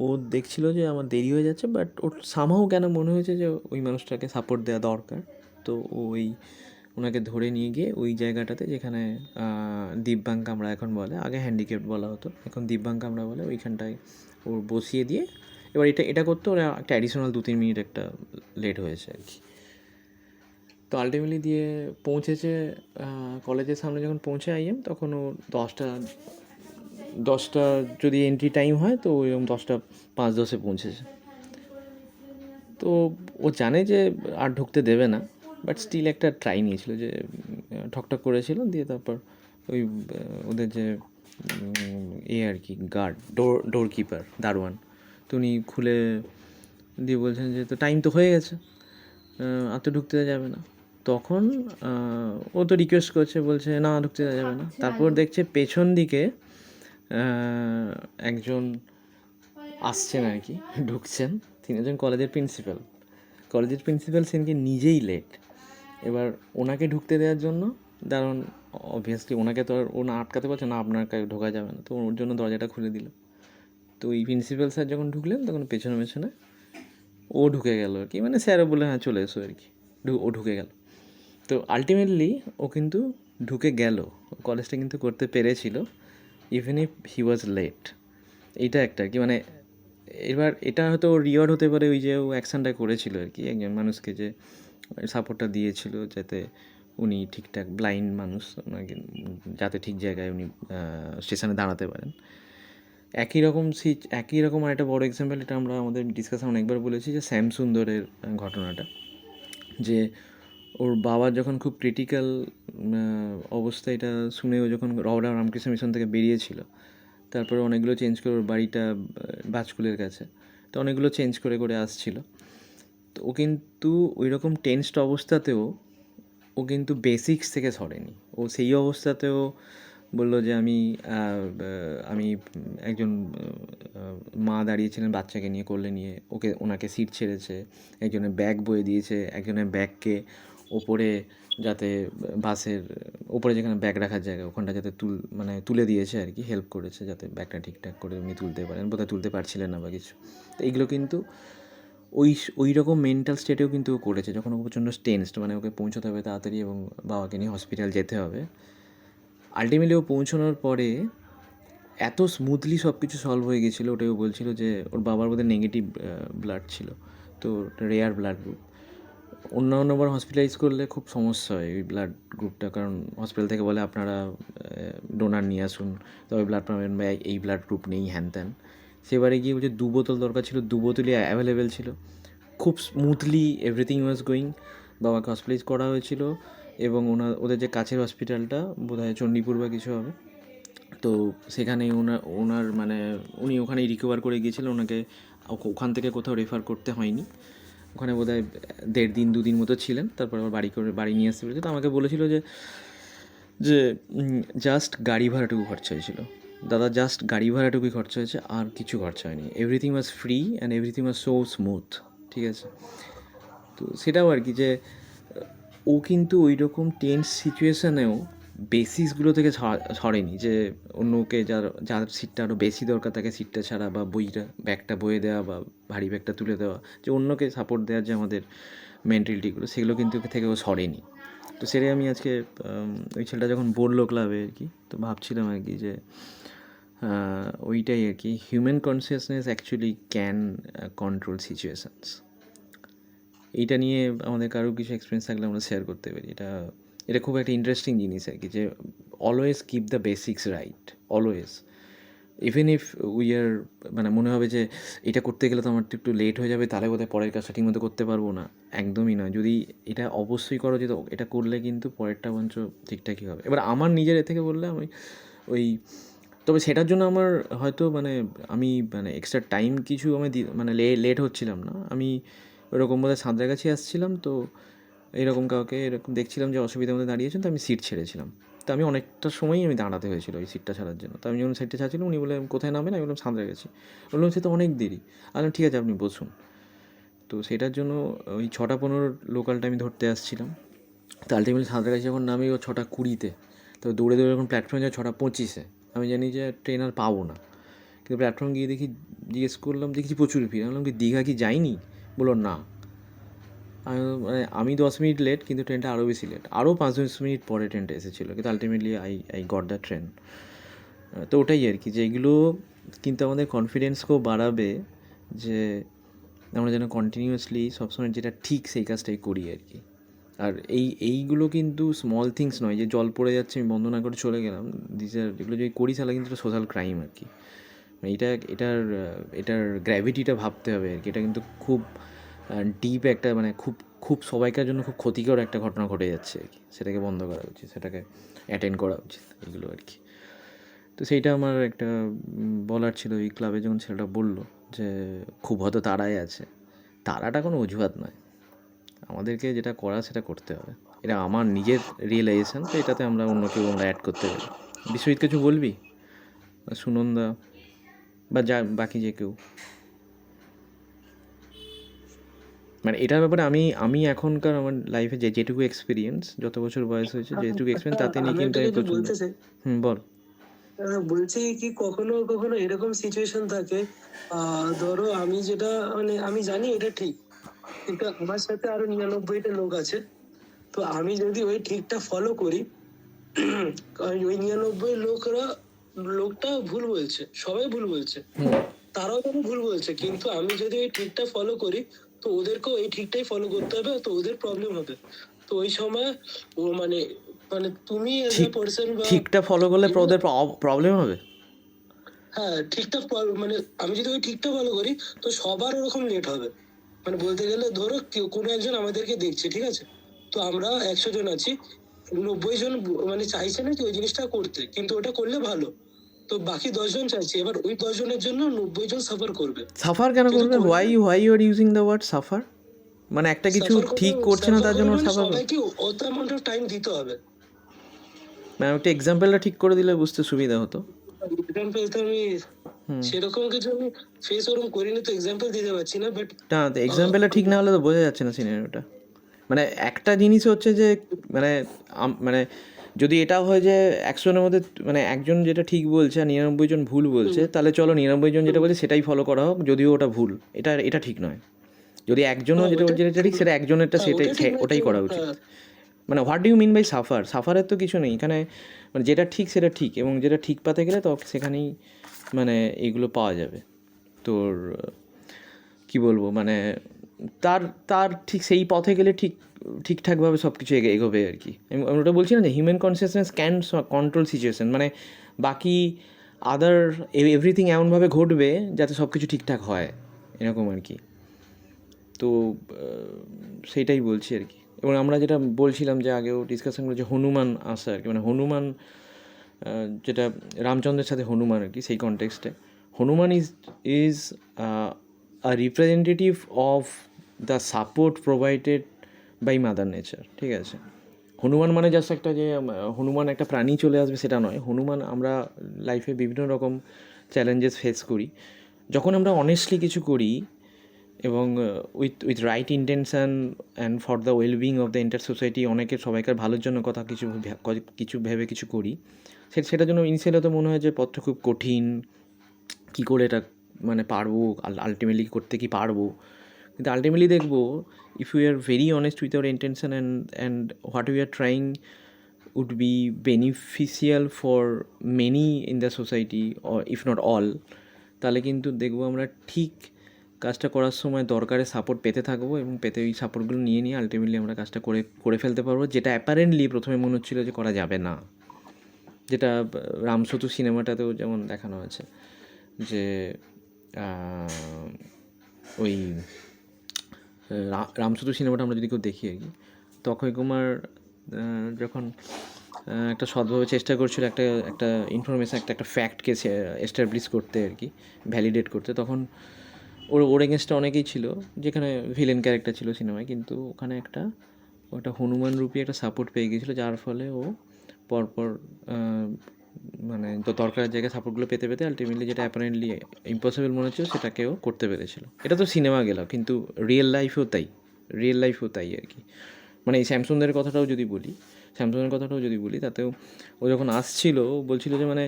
ও দেখছিল যে আমার দেরি হয়ে যাচ্ছে, বাট ওর সামহাও কেন মনে হয়েছে যে ওই মানুষটাকে সাপোর্ট দেওয়া দরকার। তো ওনাকে ধরে নিয়ে গিয়ে ওই জায়গাটাতে, যেখানে দিব্যাঙ্গ কামরা এখন বলে, আগে হ্যান্ডিক্যাপ্ট বলা হতো, এখন দিব্যাঙ্গ কামরা বলে, ওইখানটায় ওর বসিয়ে দিয়ে, এবার এটা করতে ওরা একটা অ্যাডিশনাল 2-3 মিনিট একটা লেট হয়েছে আর কি। তো আলটিমেটলি দিয়ে পৌঁছেছে কলেজের সামনে, যখন পৌঁছে আইএম, তখন ও 10টা যদি এন্ট্রি টাইম হয় তো ওইরকম 10টা 5-10-এ পৌঁছেছে। তো ও জানে যে আর ঢুকতে দেবে না, বাট স্টিল একটা ট্রাই নিয়েছিল, যে ঠকঠক করেছিল, দিয়ে তারপর ওই ওদের যে আর কি গার্ড, ডোর কিপার, দারোয়ান, তো উনি খুলে দিয়ে বলছেন যে তো টাইম তো হয়ে গেছে, আর তো ঢুকতে দেওয়া যাবে না। তখন ও তো রিকোয়েস্ট করছে, বলছে না ঢুকতে দেওয়া যাবে না। তারপর দেখছে পেছন দিকে একজন আসছেন আর কি, ঢুকছেন, তিনি একজন কলেজের প্রিন্সিপাল সেদিনকে নিজেই লেট। এবার ওনাকে ঢুকতে দেওয়ার জন্য, কারণ অবভিয়াসলি ওনাকে তো আর ও না আটকাতে পারছে না, আপনার কাছে ঢোকা যাবে না, তো ওর জন্য দরজাটা খুলে দিল। তো ওই প্রিন্সিপাল স্যার যখন ঢুকলেন তখন পেছনে ও ঢুকে গেল আর কি, মানে স্যারও বলে হ্যাঁ চলে এসো আর কি, ও ঢুকে গেল। তো আলটিমেটলি ও কিন্তু ঢুকে গেল, কলেজটা কিন্তু করতে পেরেছিল, even if he was late. এইটা একটা আর কি, মানে এবার এটা হয়তো রিওয়ার্ড হতে পারে ওই যে ও অ্যাকশানটা করেছিল আর কি, একজন মানুষকে যে সাপোর্টটা দিয়েছিল, যাতে উনি ঠিকঠাক, ব্লাইন্ড মানুষ, ওনাকে যাতে ঠিক জায়গায় উনি স্টেশনে দাঁড়াতে পারেন। একই রকম আরেকটা বড় এক্সাম্পল, এটা আমরা আমাদের ডিসকাশন অনেকবার বলেছি, যে শ্যাম সুন্দরের ঘটনাটা, যে ওর বাবার যখন খুব ক্রিটিক্যাল অবস্থা, এটা শুনে ও যখন রওরা রামকৃষ্ণ মিশন থেকে বেরিয়েছিল, তারপরে অনেকগুলো চেঞ্জ করে, ওর বাড়িটা বাজকুলের কাছে, তো অনেকগুলো চেঞ্জ করে করে আসছিল। তো ও কিন্তু ওই রকম টেন্সড অবস্থাতেও ও কিন্তু বেসিক্স থেকে সরেনি। ও সেই অবস্থাতেও বললো যে আমি একজন মা দাঁড়িয়েছিলেন বাচ্চাকে নিয়ে, কোলে নিয়ে, ওনাকে সিট ছেড়েছে, একজনের ব্যাগ বয়ে দিয়েছে, একজনের ব্যাগকে ওপরে, যাতে বাসের ওপরে যেখানে ব্যাগ রাখার জায়গা, ওখানটা যাতে তুলে দিয়েছে আর কি, হেল্প করেছে যাতে ব্যাগটা ঠিকঠাক করে উনি তুলতে পারেন, বোধহয় তুলতে পারছিলেন না বা কিছু। তো এইগুলো কিন্তু ওই রকম মেন্টাল স্টেটেও কিন্তু ও করেছে, যখন ও প্রচণ্ড টেন্সড, মানে ওকে পৌঁছতে হবে তাড়াতাড়ি এবং বাবাকে নিয়ে হসপিটাল যেতে হবে। আলটিমেটলি ও পৌঁছানোর পরে এত স্মুথলি সব কিছু সলভ হয়ে গেছিলো। ওটাই ও বলছিল যে ওর বাবার বোধহয় নেগেটিভ ব্লাড ছিল, তো রেয়ার ব্লাড গ্রুপ। অন্যবার হসপিটালাইজ করলে খুব সমস্যা হয় ওই ব্লাড গ্রুপটা, কারণ হসপিটাল থেকে বলে আপনারা ডোনার নিয়ে আসুন, তবে ব্লাড পাবেন, বা এই ব্লাড গ্রুপ নেই, হ্যান ত্যান। সেবারে গিয়ে বলছে 2 বোতল দরকার ছিল, 2 বোতলই অ্যাভেলেবেল ছিল। খুব স্মুথলি এভরিথিং ওয়াজ গোয়িং। বাবাকে হসপিটালাইজ করা হয়েছিল, এবং ওদের যে কাছের হসপিটালটা বোধহয় চণ্ডীপুর বা কিছু হবে, তো সেখানেই ওনার মানে উনি ওখানেই রিকভার করে গিয়েছিলেন, ওনাকে ওখান থেকে কোথাও রেফার করতে হয়নি। ওখানে বোধহয় 1.5 দিন 2 দিন মতো ছিলেন, তারপর আবার বাড়ি নিয়ে আসতে পেরেছে। তো আমাকে বলেছিল যে যে জাস্ট গাড়ি ভাড়াটুকু খরচা হয়েছিল দাদা, জাস্ট গাড়ি ভাড়াটুকুই খরচা হয়েছে, আর কিছু খরচা হয়নি। Everything was free and everything was so smooth, ঠিক আছে। তো সেটাও আর কি, যে ও কিন্তু ওই রকম টেন্স সিচুয়েশানেও বেসিক্সগুলো থেকে সরেনি, যে অন্যকে যার সিটটা আরও বেশি দরকার তাকে সিটটা ছাড়া, বা ব্যাগটা বয়ে দেওয়া, বা ভারী ব্যাগটা তুলে দেওয়া, যে অন্যকে সাপোর্ট দেওয়ার যে আমাদের মেন্টালিটিগুলো, সেগুলো কিন্তু থেকেও সরেনি। তো সেটাই আমি আজকে ওই ছেলেটা যখন বললো ক্লাবে আর কি, তো ভাবছিলাম আর কি যে ওইটাই আর কি, human consciousness actually can control situations. এইটা নিয়ে আমাদের কারো কিছু এক্সপিরিয়েন্স থাকলে আমরা শেয়ার করতে পারি। এটা এটা খুব একটা ইন্টারেস্টিং জিনিস আর কি, যে always keep the basics right, always. Even if we are, মানে মনে হবে যে এটা করতে গেলে তো আমার একটু লেট হয়ে যাবে, তাহলে বোধহয় পরের কাজটা ঠিকমতো করতে পারবো না, একদমই নয়। যদি এটা অবশ্যই করো যে এটা করলে কিন্তু পরেরটা বঞ্চ ঠিকঠাকই হবে। এবার আমার নিজের এ থেকে বললে আমি ওই, তবে সেটার জন্য আমার হয়তো আমি এক্সট্রা টাইম কিছু আমি মানে লেট হচ্ছিলাম না। আমি ওরকম বোধহয় সাঁতরাগাছি আসছিলাম, তো এরকম কাউকে এরকম দেখছিলাম যে অসুবিধার মধ্যে দাঁড়িয়েছেন, তো আমি সিট ছেড়েছিলাম। তো আমি অনেকটা সময়ই আমি দাঁড়াতে হয়েছিল ওই সিটটা ছাড়ার জন্য। তো আমি যখন সিটটা ছাড়ছিলাম, উনি বললেন কোথায় নামেন, আমি বললাম সাঁতরাগাছি। বললাম সে তো অনেক দেরি। আমি বললাম ঠিক আছে আপনি বসুন। তো সেটার জন্য ওই 6:15 লোকালটা আমি ধরতে আসছিলাম। তো আলটিমেটলি সাঁতরাগাছি যখন নামি ও 6:20-তে, তো দৌড়ে দৌড়ে যখন প্ল্যাটফর্মে যায় 6:25-এ, আমি জানি যে ট্রেন আর পাবো না। কিন্তু প্ল্যাটফর্ম গিয়ে দেখি, জিজ্ঞেস করলাম, দেখছি প্রচুর ভিড়। আমি বললাম কি দীঘা কি যায়নি? বললো না। আমি 10 মিনিট লেট, কিন্তু ট্রেনটা আরও বেশি লেট, আরও 5-10 মিনিট পরে ট্রেনটা এসেছিলো, কিন্তু ultimately I got the train. তো ওটাই আর কি, যে এগুলো কিন্তু আমাদের কনফিডেন্সকেও বাড়াবে, যে আমরা যেন কন্টিনিউয়াসলি সবসময় যেটা ঠিক সেই কাজটাই করি আর কি। আর এইগুলো কিন্তু স্মল থিংস নয়, যে জল পড়ে যাচ্ছে আমি বন্ধ না করে চলে গেলাম। এগুলো যদি করি তাহলে কিন্তু সোশ্যাল ক্রাইম আর কি। এটার গ্র্যাভিটিটা ভাবতে হবে আর কি। এটা কিন্তু খুব ডিপ একটা, খুব খুব সবাইকার জন্য খুব ক্ষতিকর একটা ঘটনা ঘটে যাচ্ছে আর কি। সেটাকে বন্ধ করা উচিত, সেটাকে অ্যাটেন্ড করা উচিত, এগুলো আর কি। তো সেইটা আমার একটা বলার ছিল। এই ক্লাবে যখন ছেলেটা বললো যে খুব হয়তো তাড়াই আছে, তাড়াটা কোনো অজুহাত নয়, আমাদেরকে যেটা করা সেটা করতে হবে। এটা আমার নিজের রিয়েলাইজেশন, তো এটাতে আমরা অন্য কেউ আমরা অ্যাড করতে পারি। বিশ্বজিৎ কিছু বলবি, বা সুনন্দা, বা যা বাকি যে কেউ? এটার ব্যাপারে আমি এখনকার আমার লাইফে যেটুকু এক্সপিরিয়েন্স, যত বছর বয়স হয়েছে, যেটুকু এক্সপিরিয়েন্স, তাতে নিয়ে কিন্তু আমি প্রচুর। বল। বলছি কি, কখনো কখনো এরকম সিচুয়েশন থাকে, ধরো আমি যেটা আমি জানি এটা ঠিক, কিন্তু আমার সাথে আরো 99টা লোক আছে। তো আমি যদি ওই ঠিকটা ফলো করি, ওই 99 লোকটা ভুল বলছে, সবাই ভুল বলছে, তারাও যেন ভুল বলছে, কিন্তু আমি যদি ওই ঠিকটা ফলো করি, তো ওদেরকেও এই ঠিকটাই ফলো করতে হবে, তো ওদের প্রবলেম হবে। তো ওই সময় ও মানে তুমি এজ এ পার্সন, ঠিকটা ফলো করলে ওদের প্রবলেম হবে। হ্যাঁ, ঠিকটা আমি যদি ওই ঠিকটা ফলো করি, তো সবার ওরকম লেট হবে। বলতে গেলে ধরো কোনো একজন আমাদেরকে দেখছে, ঠিক আছে, তো আমরা 100 জন আছি, 90 জন চাইছে না কি ওই জিনিসটা করতে, কিন্তু ওটা করলে ভালো। তো বাকি 10 জন চাইছে, এবার ওই 10 জনের জন্য 90 জন সাফার করবে। সাফার কেন করবে? Why you are using the word suffer? একটা কিছু ঠিক করছে না তার জন্য সাফার? সবাইকে অত অ্যামাউন্ট অফ টাইম দিতে হবে। একটা এক্সাম্পলটা ঠিক করে দিলে বুঝতে সুবিধা হতো। এক্সাম্পল তো আমি সেরকম কিছু আমি ফেস ওরকম করিনি, তো এক্সাম্পল দিতে পারছি না। বাট না, এক্সাম্পলটা ঠিক না হলে তো বোঝা যাচ্ছে না সিনারিওটা। একটা জিনিস হচ্ছে যে যদি এটা হয় যে 100 জনের মধ্যে একজন যেটা ঠিক বলছে আর 99 জন ভুল বলছে, তাহলে চলো 99 জন যেটা বলছে সেটাই ফলো করা হোক, যদিও ওটা ভুল। এটা ঠিক নয়। যদি একজনও যেটা বলছে যেটা ঠিক, সেটা একজনেরটা ওটাই করা উচিত। What do you mean by suffer? সাফারের তো কিছু নেই এখানে। যেটা ঠিক সেটা ঠিক, এবং যেটা ঠিক পাতে গেলে তো সেখানেই এইগুলো পাওয়া যাবে। তোর কি বলবো, তার তার ঠিক সেই পথে গেলে ঠিকঠাকভাবে সব কিছু এগোবে আর কি। আমি ওটা বলছি না যে human consciousness can control situation, বাকি আদার এভরিথিং এমনভাবে ঘটবে যাতে সব কিছু ঠিকঠাক হয়, এরকম আর কি। তো সেইটাই বলছি আর কি। এবং আমরা যেটা বলছিলাম যে আগেও ডিসকাশন করে, যে হনুমান আসা আর কি, হনুমান যেটা রামচন্দ্রের সাথে হনুমান আর কি, সেই কনটেক্সটে Hanuman is a representative of the support provided by mother nature, ঠিক আছে? হনুমান জাস্ট একটা যে হনুমান একটা প্রাণী চলে আসবে সেটা নয়। হনুমান, আমরা লাইফে বিভিন্ন রকম চ্যালেঞ্জেস ফেস করি, যখন আমরা অনেস্টলি কিছু করি এবং with right intention and for the wellbeing of the enter society, সবাইকার ভালোর জন্য কিছু ভেবে কিছু করি, সেটার জন্য ইনিশিয়ালি তো মনে হয় যে পথটা খুব কঠিন, কী করে এটা পারবো, আলটিমেটলি করতে কি পারবো। কিন্তু আলটিমেটলি দেখবো if you are very honest with our intention and what we are trying would be beneficial for many in the society or if not all, তাহলে কিন্তু দেখবো আমরা ঠিক কাজটা করার সময় দরকারে সাপোর্ট পেতে থাকবো এবং পেতে ওই সাপোর্টগুলো নিয়ে নিয়ে আলটিমেটলি আমরা কাজটা করে ফেলতে পারবো, যেটা অ্যাপারেন্টলি প্রথমে মনে হচ্ছিলো যে করা যাবে না। যেটা রামসেতু সিনেমাটাতেও যেমন দেখানো আছে যে ওই রামসেতু সিনেমাটা আমরা যদি কেউ দেখি আর কি, তো অক্ষয় কুমার যখন একটা সৎভাবে চেষ্টা করছিল একটা ইনফরমেশান একটা ফ্যাক্টকে এস্টাবলিশ করতে আর কি, ভ্যালিডেট করতে, তখন ওর এগেনস্টে অনেকেই ছিল, যেখানে ভিলেন ক্যারেক্টার ছিল সিনেমায়, কিন্তু ওখানে একটা হনুমান রূপী একটা সাপোর্ট পেয়ে গিয়েছিলো, যার ফলে ও পরপর মানে তো দরকারের জায়গায় সাপোর্টগুলো পেতে পেতে আলটিমেটলি যেটা অ্যাপারেন্টলি ইম্পসিবল মনে হচ্ছিল সেটাকেও করতে পেরেছিল। এটা তো সিনেমা গেল, কিন্তু রিয়েল লাইফেও তাই আর কি। মানে এই স্যামসুংদের কথাটাও যদি বলি তাতেও ও যখন আসছিল বলছিল যে মানে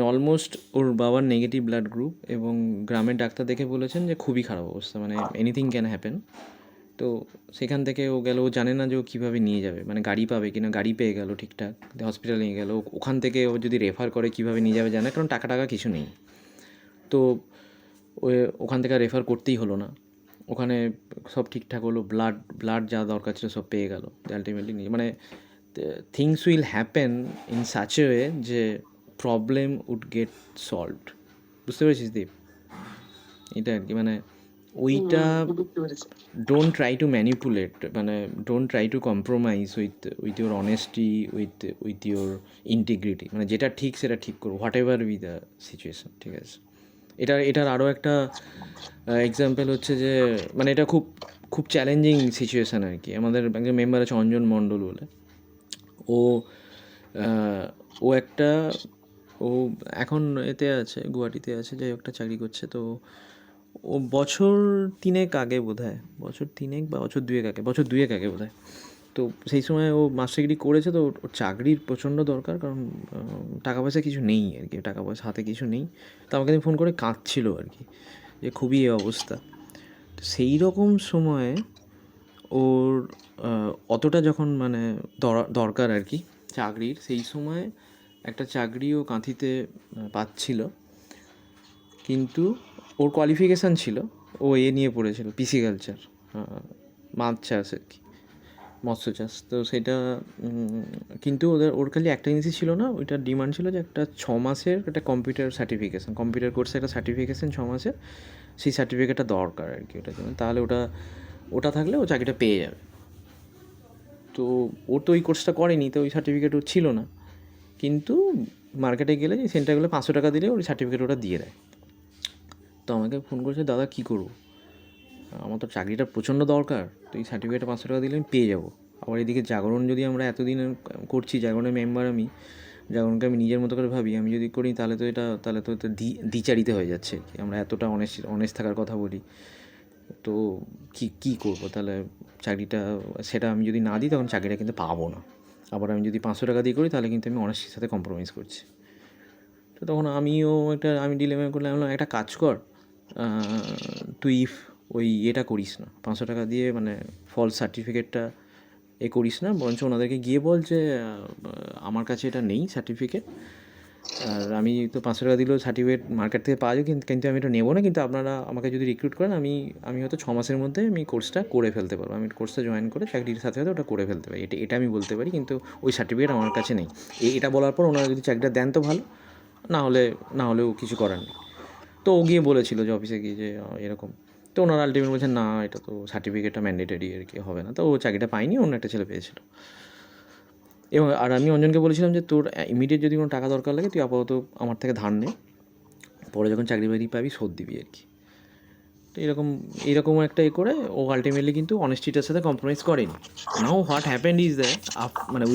অলমোস্ট ওর বাবার নেগেটিভ ব্লাড গ্রুপ, এবং গ্রামের ডাক্তার দেখে বলেছেন যে খুবই খারাপ অবস্থা, মানে এনিথিং ক্যান হ্যাপেন। তো সেখান থেকে ও গেল, ও জানে না যে ও কীভাবে নিয়ে যাবে, মানে গাড়ি পাবে কিনা, গাড়ি পেয়ে গেল ঠিকঠাক, হসপিটালে নিয়ে গেল, ওখান থেকে ও যদি রেফার করে কীভাবে নিয়ে যাবে জানে, কারণ টাকা কিছু নেই। তো ওখান থেকে রেফার করতেই হলো না, ওখানে সব ঠিকঠাক হলো, ব্লাড যা দরকার ছিল সব পেয়ে গেল আলটিমেটলি নিয়ে, মানে things will happen in such a way যে প্রবলেম উড গেট সলভড। বুঝতে পেরেছিস দীপ? এটা আর কি, মানে ওইটা ডোন্ট ট্রাই টু ম্যানিপুলেট, মানে don't try to compromise with your honesty, with your integrity, মানে যেটা ঠিক সেটা ঠিক করো, what ever be the situation, ঠিক আছে? এটার আরও একটা এক্সাম্পল হচ্ছে যে মানে এটা খুব চ্যালেঞ্জিং সিচুয়েশান আর কি। আমাদের একজন মেম্বার আছে অঞ্জন মণ্ডল বলে, ও এখন এতে আছে, গুয়াহাটিতে আছে, যাই একটা চাকরি করছে। তো ও বছর দুয়েক আগে বোধ হয়, তো সেই সময় ও মাস্টার ডিগ্রি করেছে, তো ওর চাকরির প্রচণ্ড দরকার, কারণ টাকা পয়সা কিছু নেই আর কি, টাকা পয়সা হাতে কিছু নেই। তো আমাকে ফোন করে কাঁদছিল আর কি, যে খুবই এই অবস্থা। তো সেই রকম সময়ে ওর অতটা যখন মানে দরকার আর কি চাকরির, সেই সময় একটা চাকরিও কাঁথিতে পাচ্ছিল, কিন্তু ওর কোয়ালিফিকেশান ছিল, ও নিয়ে পড়েছিল পিসিকালচার, মাছ চাষ আর কি, মৎস্য চাষ। তো সেটা কিন্তু ওর খালি একটা জিনিসই ছিল না, ওইটার ডিমান্ড ছিল যে একটা 6 মাসের একটা কম্পিউটার কোর্সে একটা সার্টিফিকেশান 6 মাসের, সেই সার্টিফিকেটটা দরকার আর কি ওটার জন্য, তাহলে ওটা থাকলে ও চাকরিটা পেয়ে যাবে। তো ও তো ওই কোর্সটা করেনি, তো ওই সার্টিফিকেট ওর ছিল না, কিন্তু মার্কেটে গেলে যে সেন্টারগুলো 500 টাকা দিলে ওই সার্টিফিকেট ওটা দিয়ে দেয়। তো আমাকে ফোন করেছে, দাদা কী করবো, আমার তো চাকরিটা প্রচণ্ড দরকার, তো এই সার্টিফিকেটটা 500 টাকা দিলে আমি পেয়ে যাবো। আবার এদিকে জাগরণ যদি আমরা এতদিন করছি, জাগরণের মেম্বার আমি, জাগরণকে আমি নিজের মতো করে ভাবি, আমি যদি করি তাহলে তো এটা দ্বিচারিতে হয়ে যাচ্ছে আর কি। আমরা এতটা অনেস্ট থাকার কথা বলি, তো কী করবো তাহলে চাকরিটা, সেটা আমি যদি না দিই তখন চাকরিটা কিন্তু পাবো না। আবার আমি যদি 500 টাকা দিয়ে করি তাহলে কিন্তু আমি অনেস্টির সাথে কম্প্রোমাইজ করছি। তো তখন আমি ডিলেমে করলাম, একটা কাজ কর, তুই ওই এটা করিস না, 500 টাকা দিয়ে মানে ফলস সার্টিফিকেটটা করিস না, বরঞ্চ ওনাদেরকে গিয়ে বল যে আমার কাছে এটা নেই সার্টিফিকেট, আর আমি তো 500 টাকা দিলেও সার্টিফিকেট মার্কেট থেকে পাওয়া যায়, কিন্তু আমি এটা নেবো না, কিন্তু আপনারা আমাকে যদি রিক্রুট করেন আমি হয়তো 6 মাসের মধ্যে আমি কোর্সটা করে ফেলতে পারবো, আমি কোর্সটা জয়েন করে চাকরির সাথে সাথে ওটা করে ফেলতে পারি, এটা আমি বলতে পারি, কিন্তু ওই সার্টিফিকেট আমার কাছে নেই। এটা বলার পর ওনারা যদি চাকরিটা দেন তো ভালো, না হলেও কিছু করার নেই। তো ও গিয়ে বলেছিল যে অফিসে গিয়ে যে এরকম, তো ওনারা আলটিমেট বলছেন না, এটা তো সার্টিফিকেটটা ম্যান্ডেটারি আর কি, হবে না। তো ও চাকরিটা পায়নি, অন্য একটা ছেলে পেয়েছিল। এবং আমি অঞ্জনকে বলেছিলাম যে তোর ইমিডিয়েট যদি কোনো টাকা দরকার লাগে তুই আপাতত আমার থেকে ধার নে, পরে যখন চাকরি বাকরি পাবি শোধ দিবি আর কি। তো এইরকম একটা করে ও আলটিমেটলি কিন্তু অনেস্টিটার সাথে কম্প্রোমাইজ করেনি। Now what happened is that মানে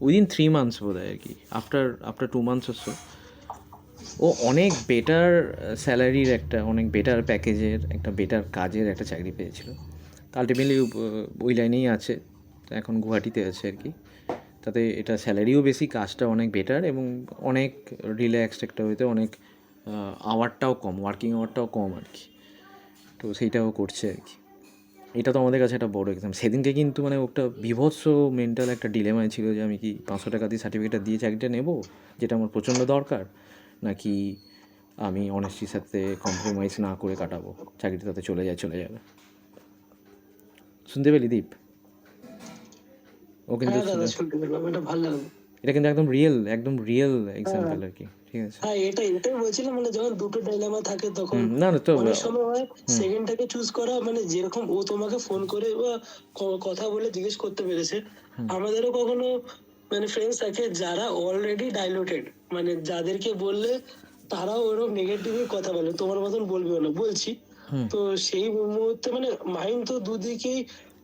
উইদিন 3 মান্থস বোধ হয় আর কি, আফটার 2 মান্থস অর ও অনেক বেটার স্যালারির অনেক বেটার প্যাকেজের একটা বেটার কাজের একটা চাকরি পেয়েছিল। তো আলটিমেটলি ওই লাইনেই আছে, এখন গুয়াহাটিতে আছে আর কি। তাতে এটা স্যালারিও বেশি, কাজটা অনেক বেটার এবং অনেক রিল্যাক্সড একটা হইতে, অনেক আওয়ারটাও কম, ওয়ার্কিং আওয়ারটাও কম আর কি। তো সেইটাও করছে আর কি। এটা তো আমাদের কাছে একটা বড় এক্সাম। সেদিনকে কিন্তু মানে একটা বিভৎস মেন্টাল একটা ডিলেমায় ছিল যে আমি কি 500 টাকা দিয়ে সার্টিফিকেটটা দিয়ে চাকরিটা নেবো, যেটা আমার প্রচণ্ড দরকার, নাকি আমি অনেস্টির সাথে কম্প্রোমাইজ না করে কাটাবো, চাকরিটা তাতে চলে যাবে। শুনতে পেলি দীপ? ও কিন্তু হ্যাঁ দাদা, শুনতে পেলাম, এটা ভালো লাগলো। এটা কিন্তু একদম রিয়েল এক্সাম্পল আর কি, ঠিক আছে? হ্যাঁ, এটাই বলছিলাম, মানে যখন দুটো ডাইলেমা থাকে তখন না না তো অনেক সময় হয় সেকেন্ডটাকে চুজ করা, মানে যেরকম ও তোমাকে ফোন করে বা কথা বলে জিজ্ঞেস করতে পেরেছে। আমাদেরও কখনো মানে ফ্রেন্ডস থাকে যারা অলরেডি ডাইলুটেড, মানে যাদেরকে বললে তারাও ওরকম নেগেটিভই কথা বলে, তোমার মতন বলবেও না, বলছি। তো সেই মুহূর্তে মানে মাইন্ড তো দুদিকেই,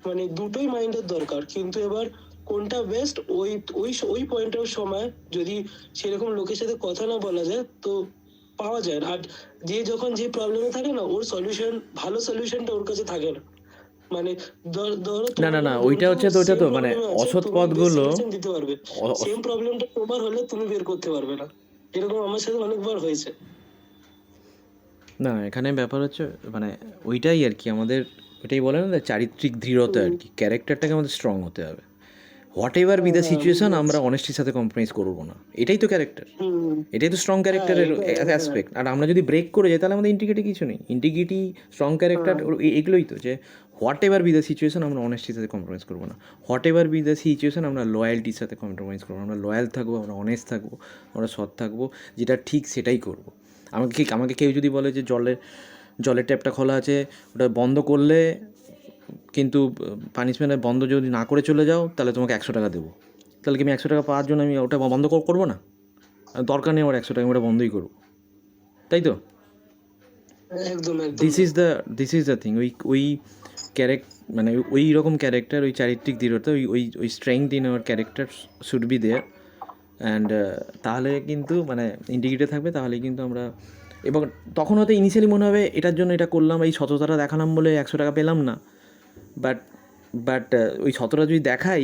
মানে দুটোই মাইন্ডের দরকার, কিন্তু এবার কোনটা বেস্ট ওই ওই ওই পয়েন্টের সময় যদি সেরকম লোকের সাথে কথা না বলা যায় তো পাওয়া যায় না। আর যে যখন যে প্রবলেমে থাকে না, ওর সলিউশন, ভালো সলিউশনটা ওর কাছে থাকে না। মানে ধরো না না না ওইটা হচ্ছে তো, ওইটা তো মানে অসৎ পথগুলো দিতে পারবে, সেম প্রবলেমটা তোমার হলে তুমি বের করতে পারবে না। এরকম আমার সাথে অনেকবার হয়েছে। না এখানে ব্যাপার হচ্ছে মানে ওইটাই আর কি, আমাদের ওইটাই বলে না চারিত্রিক দৃঢ়তা আর কি, ক্যারেক্টারটাকে আমাদের স্ট্রং হতে হবে। What ever be the situation, আমরা অনেস্টির সাথে কম্প্রোমাইজ করবো না, এটাই তো ক্যারেক্টার, এটাই তো স্ট্রং ক্যারেক্টারের অ্যাসপেক্ট। আর আমরা যদি ব্রেক করে যাই তাহলে আমাদের ইন্টিগ্রিটি কিছু নেই। ইন্টিগ্রিটি, স্ট্রং ক্যারেক্টার, এগুলোই তো যে what ever be the situation আমরা অনেস্টির সাথে কম্প্রোমাইজ করবো না, what ever be the situation আমরা লয়্যালটির সাথে কম্প্রোমাইজ করবো, আমরা লয়াল থাকবো, আমরা অনেস্ট থাকবো, আমরা সৎ থাকবো, যেটা ঠিক সেটাই করবো। আমাকে কেউ যদি বলে যে জলের ট্যাপটা খোলা আছে, ওটা বন্ধ করলে কিন্তু পানিশমেন্টে বন্ধ যদি না করে চলে যাও তাহলে তোমাকে 100 টাকা দেবো, তাহলে কি আমি 100 টাকা পাওয়ার জন্য আমি ওটা বন্ধ করবো না? দরকার নেই আমার 100 টাকা, আমি ওটা বন্ধই করবো, তাই তো? একদম দিস ইজ দ্য থিং। ওই মানে ওই রকম ক্যারেক্টার, ওই চারিত্রিক দৃঢ়তা, ওই strength in our character should be there. And তাহলে কিন্তু মানে ইন্টিগ্রিটি থাকবে, তাহলেই কিন্তু আমরা, এবং তখন হয়তো ইনিশিয়ালি মনে হবে এটার জন্য এটা করলাম, এই সততাটা দেখালাম বলে 100 টাকা পেলাম না, বাট ওই সততা যদি দেখাই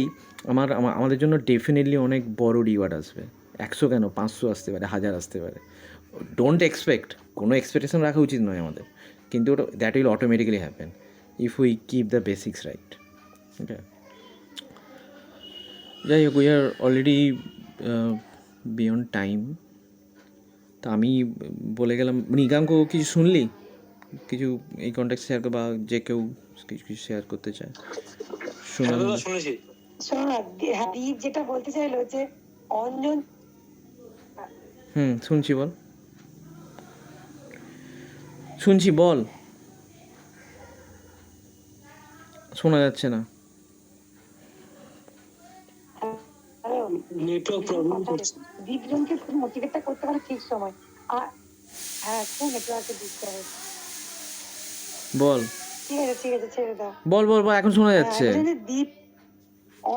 আমাদের জন্য ডেফিনেটলি অনেক বড় রিওয়ার্ড আসবে। 100 কেন, 500 আসতে পারে, 1000 আসতে পারে। ডোন্ট এক্সপেক্ট, কোনো এক্সপেকটেশন রাখা উচিত নয় আমাদের, কিন্তু ওটা that will automatically happen if we keep the basics right. Okay, যাই হোক, we are already beyond time. তা আমি বলে গেলাম, নিগাঙ্ক কিছু শুনলি, কিছু এই কন্ট্যাক্ট শেয়ার বা যে কেউ কিছু কিছু শেয়ার করতে চায় শুনেছি। শোনো না, দীপ যেটা বলতে চাইলো যে অঞ্জন, শুনছি, বল, শোনা যাচ্ছে না। নেটওয়ার্ক প্রবলেম হচ্ছে। দীপজনকে মোটিভেটটা করতে পারে ঠিক সময়। আর হ্যাঁ, খুব নেটওয়ার্কে ডিস্টার্ব হচ্ছে। বল, ঠিক আছে ছেড়ে দাও। বল, এখন শোনা যাচ্ছে। দীপ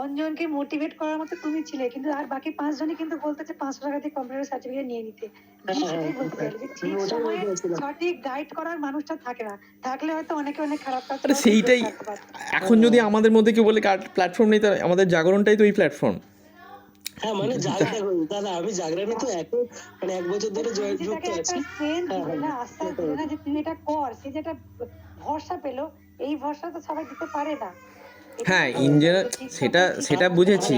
অঞ্জনকে মোটিভেট করার মতো তুমি ছিলে, কিন্তু আর বাকি 5 জনই কিন্তু বলতেছে 500 টাকা দিয়ে কম্পিউটার সার্টিফিকেট নিয়ে নিতে। সেটাই বলতে চাইলে যে ঠিক সময়ে সঠিক গাইড করার মানুষটা থাকে না, থাকলে হয়তো অনেকে অনেক খারাপ কাজ আরে সেইটাই, এখন যদি আমাদের মধ্যে কেউ বলে প্ল্যাটফর্ম নেই, তাহলে আমাদের জাগরণটাই তো এই প্ল্যাটফর্ম। হ্যাঁ, মানে দাদা আমি জাগরণে তো মানে 1 বছর ধরে যুক্ত আছি। আস্থা দিলে না যে তুই এটা কর, সে যেটা ভরসা পেলো, এই ভরসা তো সবাই দিতে পারে না। হ্যাঁ, ইঞ্জিনিয়ার, সেটা বুঝেছি,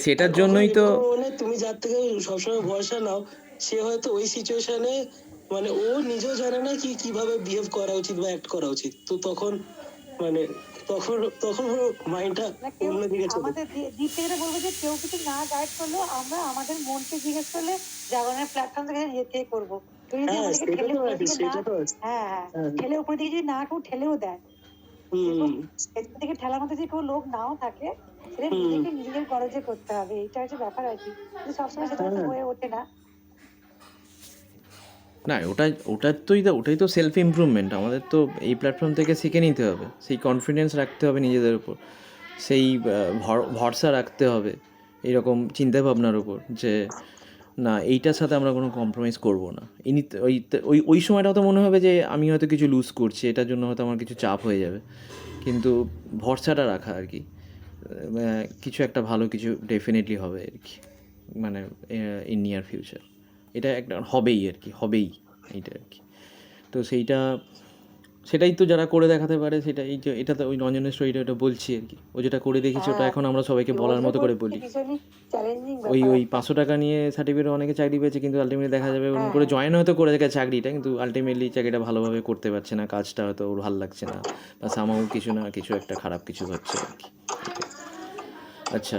সেটার জন্যই তো তুমি যার থেকে সবসময় ভরসা নাও, সে হয়তো ওই সিচুয়েশনে মানে ও নিজেও জানে না কিভাবে বিহেভ করা উচিত বা অ্যাক্ট করা উচিত, তো তখন মানে তখন মাইন্ডটা অন্যদিকে চলে। আমাদের দিক থেকে বলবো যে কেউ কিছু না গাইড করলেও আমরা আমাদের মনকে জিজ্ঞেস করলে জাগরণের প্ল্যাটফর্ম থেকে যেতে করবো। তুই যদি আমাদেরকে ঠেলে উপরের দিকে না, ঠেলে উপরের দিকে যদি না কেউ ঠেলেও দেয়, থেকে ঠেলার মধ্যে যদি কেউ লোক নাও থাকে, সেটা নিজেকে নিজের গরজে করতে হবে, এইটা হচ্ছে ব্যাপার আর কি। সবসময় সেটা হয়ে ওঠে না। না, ওটাই তো সেলফ ইমপ্রুভমেন্ট। আমাদের তো এই প্ল্যাটফর্ম থেকে শিখে নিতে হবে, সেই কনফিডেন্স রাখতে হবে নিজেদের উপর, সেই ভরসা রাখতে হবে এইরকম চিন্তাভাবনার উপর যে না, এইটার সাথে আমরা কোনো কম্প্রোমাইজ করবো না। ওই সময়টাও তো মনে হবে যে আমি হয়তো কিছু লুজ করছি, এটার জন্য হয়তো আমার কিছু চাপ হয়ে যাবে, কিন্তু ভরসাটা রাখা আর কি, কিছু একটা ভালো কিছু ডেফিনেটলি হবে আর কি, মানে ইন নিয়ার ফিউচার এটা একটা হবেই আর কি, এইটা আর কি। তো সেটাই তো যারা করে দেখাতে পারে, সেটা এই যে এটা তো ওই রঞ্জনের স্টোরিটা ওটা বলছি আর কি, ও যেটা করে দেখেছে ওটা এখন আমরা সবাইকে বলার মতো করে বলি। ভীষণই চ্যালেঞ্জিং ওই ব্যাপার। 500 টাকা নিয়ে সার্টিফিকেট অনেকে চাকরি পেয়েছে, কিন্তু আলটিমেটলি দেখা যাবে ওরকম করে জয়েন হয়তো করে দেখে চাকরিটা, কিন্তু আলটিমেটলি চাকরিটা ভালোভাবে করতে পারছে না, কাজটা হয়তো ওর ভালো লাগছে না, বা সামাও কিছু না কিছু একটা খারাপ কিছু হচ্ছে আর কি। আচ্ছা,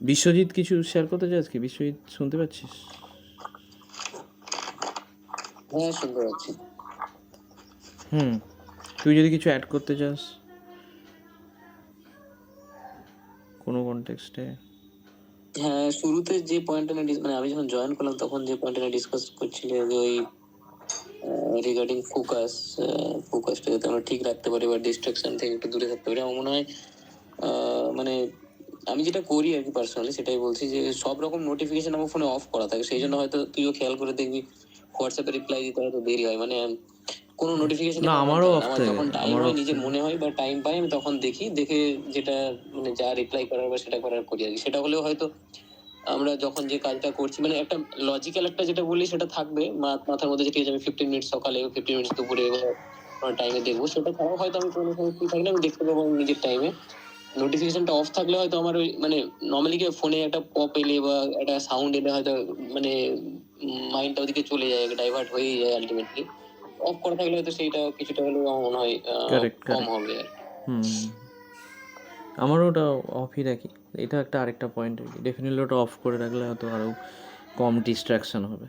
বিশ্বজিৎ কিছু শেয়ার করতে চাস কি? বিশ্বজিৎ শুনতে পাচ্ছিস? হ্যাঁ, শুনতে পাচ্ছি। তুই যদি কিছু অ্যাড করতে চাস কোনো কনটেক্সটে। হ্যাঁ, শুরুতে যে পয়েন্টটা নিয়ে মানে আমি যখন জয়েন করলাম তখন যে পয়েন্টটা নিয়ে ডিসকাস করছিলে যে ওই রিগার্ডিং ফোকাসটা যাতে আমরা ঠিক রাখতে পারি বা ডিস্ট্রাকশন থেকে একটু দূরে থাকতে পারি, আমার মনে হয় মানে আমি যেটা করি আর কি পার্সোনালি সেটাই বলছি, যে সব রকম নোটিফিকেশন আমার ফোনে অফ করা থাকে, সেই জন্য হয়তো তুইও খেয়াল করে দেখবি হোয়াটসঅ্যাপে রিপ্লাই দিতে হয়তো দেরি হয়, মানে কোনো নোটিফিকেশন না, আমারও off আমার থাকে, যখন টাইম আমারও হয়, off নিজের থাকে। মনে হয় বা টাইম পাই, আমি তখন দেখে যেটা মানে যা রিপ্লাই করার বা সেটা করার করি আর কি। সেটা হলেও হয়তো আমরা যখন যে কাজটা করছি মানে একটা লজিক্যাল একটা যেটা বলি সেটা থাকবে মাথার মধ্যে, যে ঠিক আছে আমি 15 মিনিট সকালে 15 মিনিট দুপুরে টাইমে দেখবো, সেটা ছাড়াও হয়তো আমি কোনো সময় ফ্রি থাকলে আমি দেখতে পাবো নিজের টাইমে। নোটিফিকেশনটা অফ থাকলে হয়তো আমার ওই মানে নর্মালি কি ফোনে একটা পপ এলে বা একটা সাউন্ড এলে হয়তো মানে মাইন্ডটা ওদিকে চলে যায়, ডাইভার্ট হয়ে যায় আলটিমেটলি। অফ করা থাকলে হয়তো সেইটা কিছুটা হলেও আমার মনে হয় কারেক্ট, কম কারেক্ট। হবে আর কি। আমারও ওটা অফই রাখি, এটা একটা আরেকটা পয়েন্ট আর কি, ডেফিনেটলি ওটা অফ করে রাখলে হয়তো আরও কম ডিস্ট্র্যাকশন হবে।